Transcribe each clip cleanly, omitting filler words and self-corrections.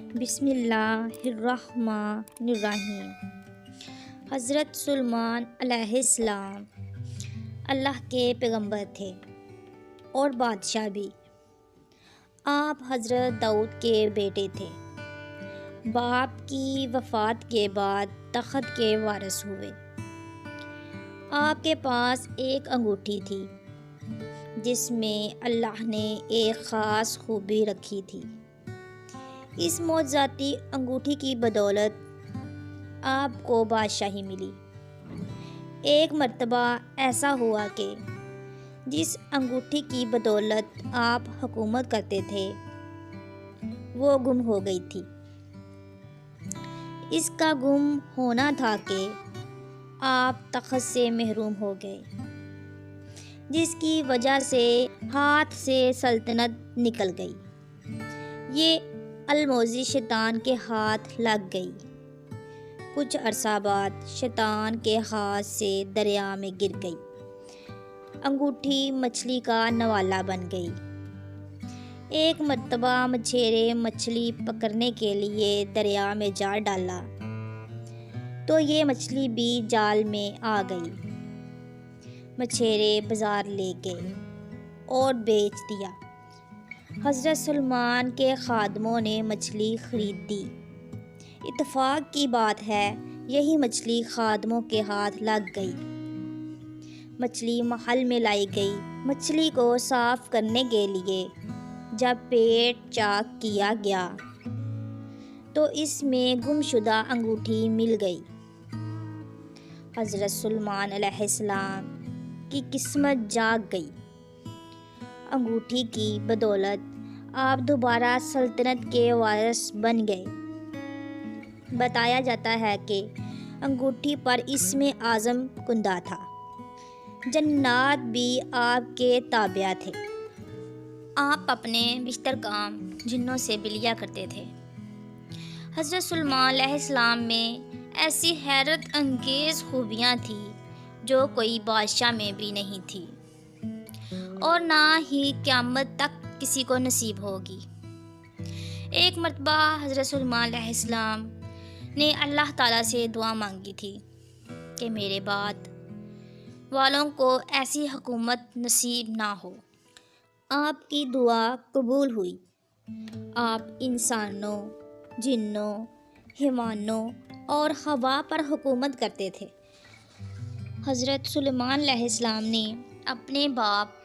بسم اللہ الرحمن الرحیم۔ حضرت سلیمان علیہ السلام اللہ کے پیغمبر تھے اور بادشاہ بھی۔ آپ حضرت داؤد کے بیٹے تھے۔ باپ کی وفات کے بعد تخت کے وارث ہوئے۔ آپ کے پاس ایک انگوٹھی تھی جس میں اللہ نے ایک خاص خوبی رکھی تھی۔ اس معجزاتی انگوٹھی کی بدولت آپ کو بادشاہی ملی۔ ایک مرتبہ ایسا ہوا کہ جس انگوٹھی کی بدولت آپ حکومت کرتے تھے وہ گم ہو گئی تھی۔ اس کا گم ہونا تھا کہ آپ تخت سے محروم ہو گئے، جس کی وجہ سے ہاتھ سے سلطنت نکل گئی۔ یہ الموزی شیطان کے ہاتھ لگ گئی۔ کچھ عرصہ بعد شیطان کے ہاتھ سے دریا میں گر گئی۔ انگوٹھی مچھلی کا نوالا بن گئی۔ ایک مرتبہ مچھیرے مچھلی پکڑنے کے لیے دریا میں جال ڈالا تو یہ مچھلی بھی جال میں آ گئی۔ مچھیرے بازار لے گئے اور بیچ دیا۔ حضرت سلیمان کے خادموں نے مچھلی خرید دی۔ اتفاق کی بات ہے یہی مچھلی خادموں کے ہاتھ لگ گئی۔ مچھلی محل میں لائی گئی۔ مچھلی کو صاف کرنے کے لیے جب پیٹ چاک کیا گیا تو اس میں گم شدہ انگوٹھی مل گئی۔ حضرت سلیمان علیہ السلام کی قسمت جاگ گئی۔ انگوٹھی کی بدولت آپ دوبارہ سلطنت کے وارث بن گئے۔ بتایا جاتا ہے کہ انگوٹھی پر اسم اعظم کندہ تھا۔ جنات بھی آپ کے تابع تھے۔ آپ اپنے بیشتر کام جنوں سے بھی لیا کرتے تھے۔ حضرت سلیمان علیہ السلام میں ایسی حیرت انگیز خوبیاں تھیں جو کوئی بادشاہ میں بھی نہیں تھی اور نہ ہی قیامت تک کسی کو نصیب ہوگی۔ ایک مرتبہ حضرت سلیمان علیہ السلام نے اللہ تعالیٰ سے دعا مانگی تھی کہ میرے بعد والوں کو ایسی حکومت نصیب نہ ہو۔ آپ کی دعا قبول ہوئی۔ آپ انسانوں، جنوں، حیوانوں اور ہوا پر حکومت کرتے تھے۔ حضرت سلیمان علیہ السلام نے اپنے باپ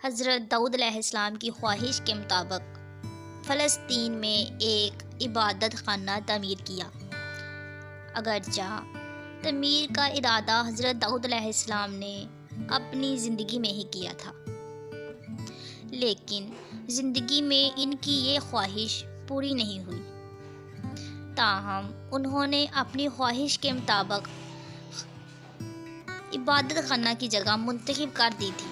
حضرت داؤد علیہ السلام کی خواہش کے مطابق فلسطین میں ایک عبادت خانہ تعمیر کیا۔ اگرچہ تعمیر کا ارادہ حضرت داؤد علیہ السلام نے اپنی زندگی میں ہی کیا تھا، لیکن زندگی میں ان کی یہ خواہش پوری نہیں ہوئی۔ تاہم انہوں نے اپنی خواہش کے مطابق عبادت خانہ کی جگہ منتخب کر دی تھی۔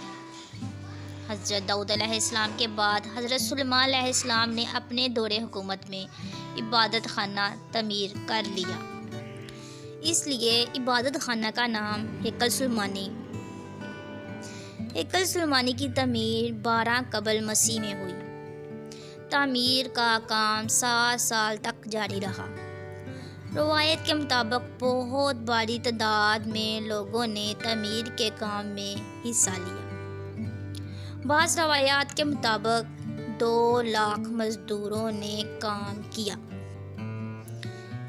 حضرت داؤد علیہ السلام کے بعد حضرت سلیمان علیہ السلام نے اپنے دور حکومت میں عبادت خانہ تعمیر کر لیا۔ اس لیے عبادت خانہ کا نام ہیکل سلیمانی۔ ہیکل سلیمانی کی تعمیر 12 قبل مسیح میں ہوئی۔ تعمیر کا کام 7 سال تک جاری رہا۔ روایت کے مطابق بہت بڑی تعداد میں لوگوں نے تعمیر کے کام میں حصہ لیا۔ بعض روایات کے مطابق 2 لاکھ مزدوروں نے کام کیا۔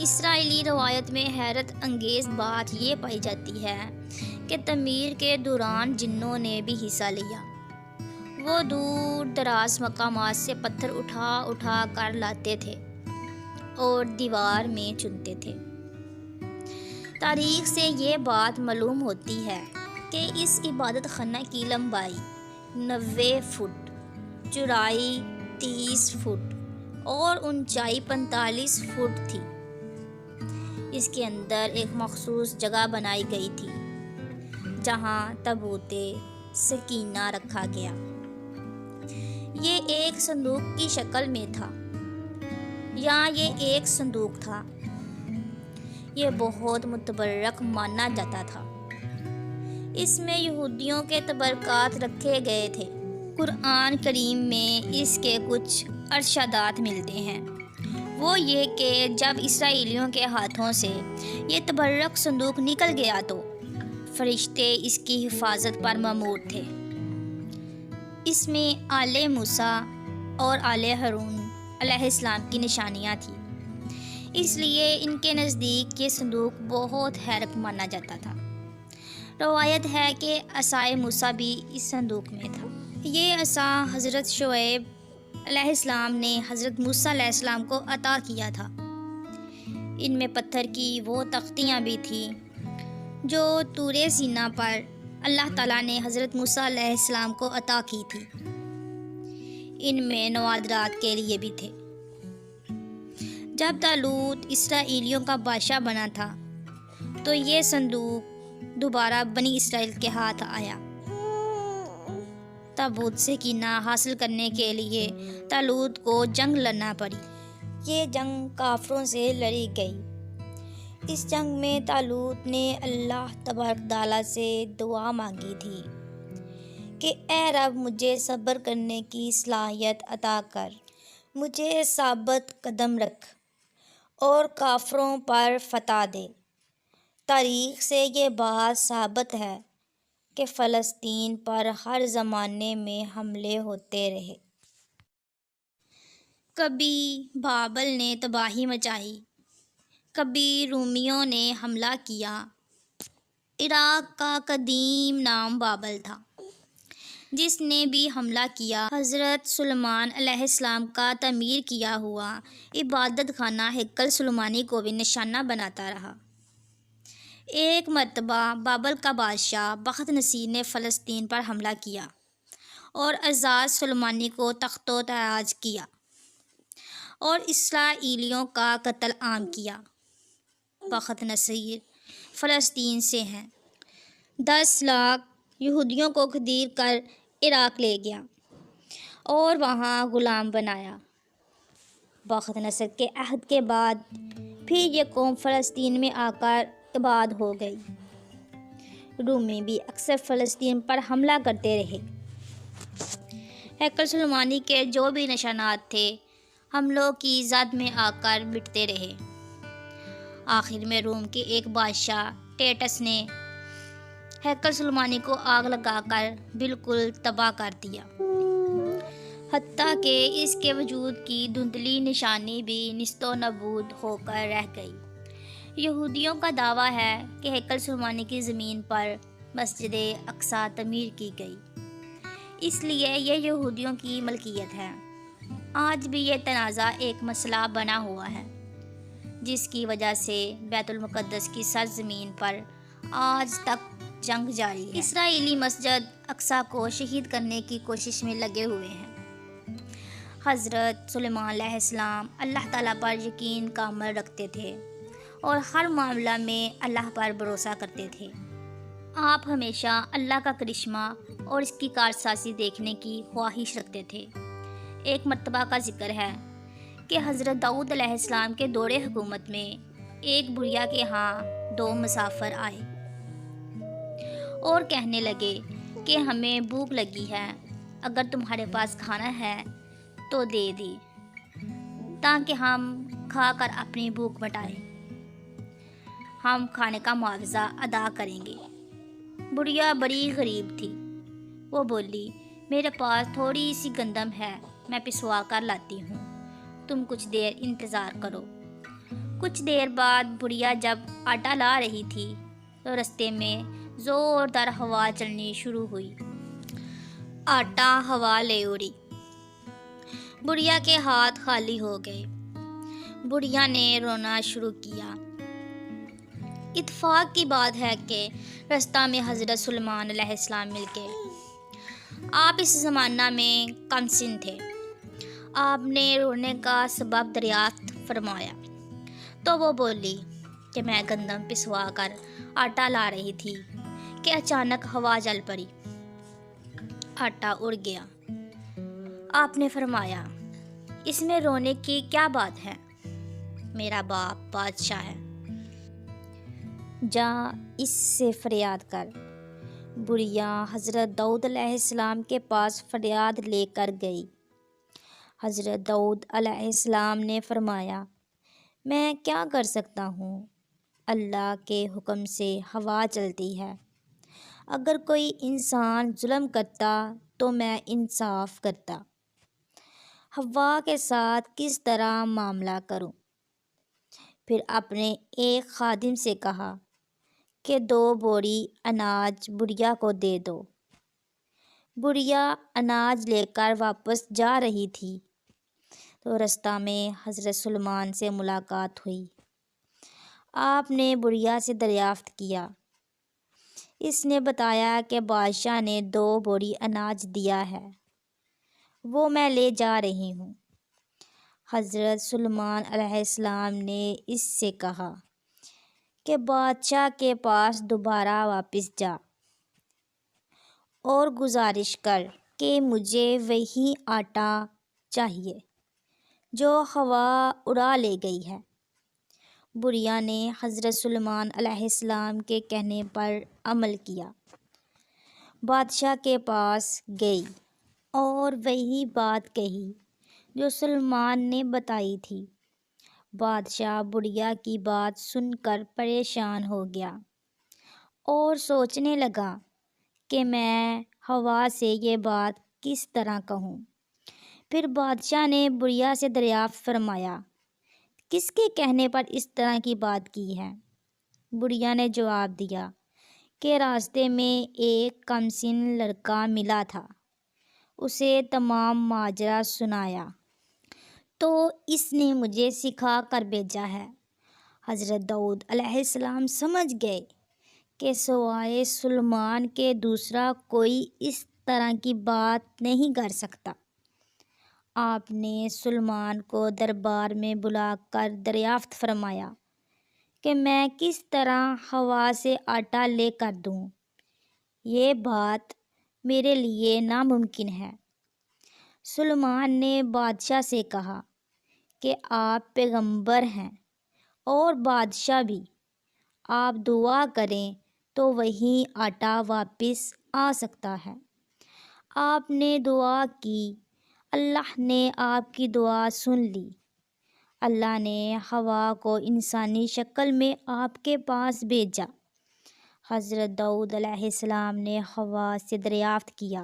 اسرائیلی روایت میں حیرت انگیز بات یہ پائی جاتی ہے کہ تعمیر کے دوران جنوں نے بھی حصہ لیا۔ وہ دور دراز مقامات سے پتھر اٹھا اٹھا کر لاتے تھے اور دیوار میں چنتے تھے۔ تاریخ سے یہ بات معلوم ہوتی ہے کہ اس عبادت خانہ کی لمبائی 90 فٹ، چوڑائی 30 فٹ اور اونچائی 45 فٹ تھی۔ اس کے اندر ایک مخصوص جگہ بنائی گئی تھی جہاں تابوت سکینہ رکھا گیا۔ یہ ایک صندوق کی شکل میں تھا یا یہ ایک صندوق تھا۔ یہ بہت متبرک مانا جاتا تھا۔ اس میں یہودیوں کے تبرکات رکھے گئے تھے۔ قرآن کریم میں اس کے کچھ ارشادات ملتے ہیں۔ وہ یہ کہ جب اسرائیلیوں کے ہاتھوں سے یہ تبرک صندوق نکل گیا تو فرشتے اس کی حفاظت پر مامور تھے۔ اس میں آل موسیٰ اور آل ہارون علیہ السلام کی نشانیاں تھیں، اس لیے ان کے نزدیک یہ صندوق بہت حیرت مانا جاتا تھا۔ روایت ہے کہ عصائے موسیٰ بھی اس صندوق میں تھا۔ یہ عصا حضرت شعیب علیہ السلام نے حضرت موسیٰ علیہ السلام کو عطا کیا تھا۔ ان میں پتھر کی وہ تختیاں بھی تھیں جو طور سینا پر اللہ تعالیٰ نے حضرت موسیٰ علیہ السلام کو عطا کی تھی۔ ان میں نوادرات کے لیے بھی تھے۔ جب طالوت اسرائیلیوں کا بادشاہ بنا تھا تو یہ صندوق دوبارہ بنی اسرائیل کے ہاتھ آیا۔ تابوت سے کینہ حاصل کرنے کے لیے طالوت کو جنگ لڑنا پڑی۔ یہ جنگ کافروں سے لڑی گئی۔ اس جنگ میں طالوت نے اللہ تبارک تعالیٰ سے دعا مانگی تھی کہ اے رب مجھے صبر کرنے کی صلاحیت عطا کر، مجھے ثابت قدم رکھ اور کافروں پر فتح دے۔ تاریخ سے یہ بات ثابت ہے کہ فلسطین پر ہر زمانے میں حملے ہوتے رہے۔ کبھی بابل نے تباہی مچائی، کبھی رومیوں نے حملہ کیا۔ عراق کا قدیم نام بابل تھا۔ جس نے بھی حملہ کیا حضرت سلیمان علیہ السلام کا تعمیر کیا ہوا عبادت خانہ ہیکل سلیمانی کو بھی نشانہ بناتا رہا۔ ایک مرتبہ بابل کا بادشاہ بخت نصیر نے فلسطین پر حملہ کیا اور اعزاز سلیمانی کو تخت و تاج کیا اور اسرائیلیوں کا قتل عام کیا۔ بخت نصیر فلسطین سے ہیں۔ 10 لاکھ یہودیوں کو گھدیر کر عراق لے گیا اور وہاں غلام بنایا۔ بخت نصر کے عہد کے بعد پھر یہ قوم فلسطین میں آ کر آباد ہو گئی۔ رومی بھی اکثر فلسطین پر حملہ کرتے رہے۔ ہیکل سلیمانی کے جو بھی نشانات تھے حملوں کی زد میں آ کر مٹتے رہے۔ آخر میں روم کے ایک بادشاہ ٹیٹس نے ہیکل سلیمانی کو آگ لگا کر بالکل تباہ کر دیا، حتیٰ کہ اس کے وجود کی دھندلی نشانی بھی نیست و نابود ہو کر رہ گئی۔ یہودیوں کا دعویٰ ہے کہ ہیکل سلیمانی کی زمین پر مسجد اقصیٰ تعمیر کی گئی، اس لیے یہ یہودیوں کی ملکیت ہے۔ آج بھی یہ تنازع ایک مسئلہ بنا ہوا ہے، جس کی وجہ سے بیت المقدس کی سرزمین پر آج تک جنگ جاری ہے۔ اسرائیلی مسجد اقصیٰ کو شہید کرنے کی کوشش میں لگے ہوئے ہیں۔ حضرت سلیمان علیہ السلام اللہ تعالیٰ پر یقین کامل رکھتے تھے اور ہر معاملہ میں اللہ پر بھروسہ کرتے تھے۔ آپ ہمیشہ اللہ کا کرشمہ اور اس کی کارسازی دیکھنے کی خواہش رکھتے تھے۔ ایک مرتبہ کا ذکر ہے کہ حضرت داؤد علیہ السلام کے دور حکومت میں ایک بڑھیا کے ہاں 2 مسافر آئے اور کہنے لگے کہ ہمیں بھوک لگی ہے، اگر تمہارے پاس کھانا ہے تو دے دی تاکہ ہم کھا کر اپنی بھوک مٹائیں، ہم کھانے کا معاوضہ ادا کریں گے۔ بڑھیا بڑی غریب تھی، وہ بولی میرے پاس تھوڑی سی گندم ہے، میں پسوا کر لاتی ہوں، تم کچھ دیر انتظار کرو۔ کچھ دیر بعد بڑھیا جب آٹا لا رہی تھی تو رستے میں زوردار ہوا چلنی شروع ہوئی، آٹا ہوا لے اڑی، بڑھیا کے ہاتھ خالی ہو گئے۔ بڑھیا نے رونا شروع کیا۔ اتفاق کی بات ہے کہ رستہ میں حضرت سلیمان علیہ السلام مل گئے۔ آپ اس زمانہ میں کم سن تھے۔ آپ نے رونے کا سبب دریافت فرمایا تو وہ بولی کہ میں گندم پسوا کر آٹا لا رہی تھی کہ اچانک ہوا چل پڑی، آٹا اڑ گیا۔ آپ نے فرمایا اس میں رونے کی کیا بات ہے، میرا باپ بادشاہ ہے، جا اس سے فریاد کر۔ بڑھیا حضرت داؤد علیہ السلام کے پاس فریاد لے کر گئی۔ حضرت داؤد علیہ السلام نے فرمایا میں کیا کر سکتا ہوں؟ اللہ کے حکم سے ہوا چلتی ہے۔ اگر کوئی انسان ظلم کرتا تو میں انصاف کرتا۔ ہوا کے ساتھ کس طرح معاملہ کروں؟ پھر اپنے ایک خادم سے کہا کہ 2 بوری اناج بڑھیا کو دے دو۔ بڑھیا اناج لے کر واپس جا رہی تھی تو رستہ میں حضرت سلیمان سے ملاقات ہوئی۔ آپ نے بڑھیا سے دریافت کیا۔ اس نے بتایا کہ بادشاہ نے 2 بوری اناج دیا ہے، وہ میں لے جا رہی ہوں۔ حضرت سلیمان علیہ السلام نے اس سے کہا کہ بادشاہ کے پاس دوبارہ واپس جا اور گزارش کر کہ مجھے وہی آٹا چاہیے جو ہوا اڑا لے گئی ہے۔ بڑھیا نے حضرت سلیمان علیہ السلام کے کہنے پر عمل کیا، بادشاہ کے پاس گئی اور وہی بات کہی جو سلیمان نے بتائی تھی۔ بادشاہ بڑھیا کی بات سن کر پریشان ہو گیا اور سوچنے لگا کہ میں ہوا سے یہ بات کس طرح کہوں۔ پھر بادشاہ نے بڑھیا سے دریافت فرمایا، کس کے کہنے پر اس طرح کی بات کی ہے؟ بڑھیا نے جواب دیا کہ راستے میں ایک کم سن لڑکا ملا تھا، اسے تمام ماجرا سنایا تو اس نے مجھے سکھا کر بھیجا ہے۔ حضرت داؤد علیہ السلام سمجھ گئے کہ سوائے سلیمان کے دوسرا کوئی اس طرح کی بات نہیں کر سکتا۔ آپ نے سلیمان کو دربار میں بلا کر دریافت فرمایا کہ میں کس طرح ہوا سے آٹا لے کر دوں؟ یہ بات میرے لیے ناممکن ہے۔ سلیمان نے بادشاہ سے کہا کہ آپ پیغمبر ہیں اور بادشاہ بھی، آپ دعا کریں تو وہی آٹا واپس آ سکتا ہے۔ آپ نے دعا کی، اللہ نے آپ کی دعا سن لی۔ اللہ نے ہوا کو انسانی شکل میں آپ کے پاس بھیجا۔ حضرت داؤد علیہ السلام نے ہوا سے دریافت کیا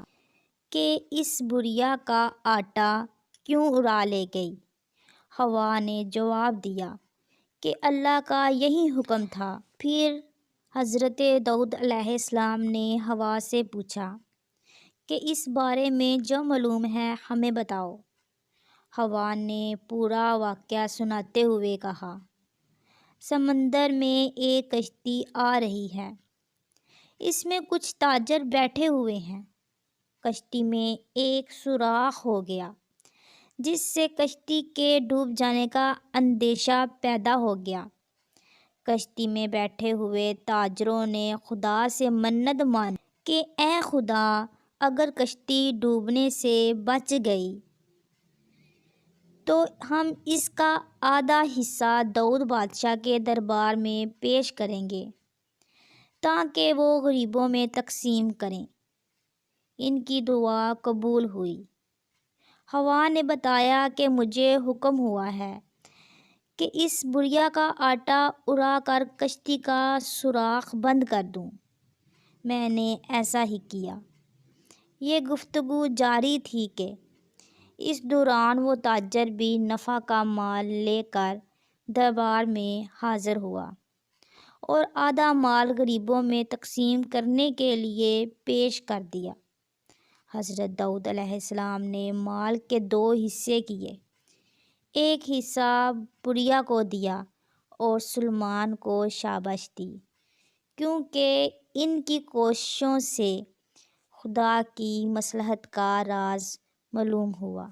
کہ اس بڑھیا کا آٹا کیوں اڑا لے گئی؟ ہوا نے جواب دیا کہ اللہ کا یہی حکم تھا۔ پھر حضرت داؤد علیہ السلام نے ہوا سے پوچھا کہ اس بارے میں جو معلوم ہے ہمیں بتاؤ۔ ہوا نے پورا واقعہ سناتے ہوئے کہا، سمندر میں ایک کشتی آ رہی ہے، اس میں کچھ تاجر بیٹھے ہوئے ہیں۔ کشتی میں ایک سوراخ ہو گیا جس سے کشتی کے ڈوب جانے کا اندیشہ پیدا ہو گیا۔ کشتی میں بیٹھے ہوئے تاجروں نے خدا سے منت مانی کہ اے خدا، اگر کشتی ڈوبنے سے بچ گئی تو ہم اس کا آدھا حصہ داؤد بادشاہ کے دربار میں پیش کریں گے تاکہ وہ غریبوں میں تقسیم کریں۔ ان کی دعا قبول ہوئی۔ ہوا نے بتایا کہ مجھے حکم ہوا ہے کہ اس بڑھیا کا آٹا اڑا کر کشتی کا سوراخ بند کر دوں۔ میں نے ایسا ہی کیا۔ یہ گفتگو جاری تھی کہ اس دوران وہ تاجر بھی نفع کا مال لے کر دربار میں حاضر ہوا اور آدھا مال غریبوں میں تقسیم کرنے کے لیے پیش کر دیا۔ حضرت داؤد علیہ السلام نے مال کے 2 حصے کیے، ایک حصہ بڑھیا کو دیا اور سلیمان کو شاباش دی، کیونکہ ان کی کوششوں سے خدا کی مصلحت کا راز معلوم ہوا۔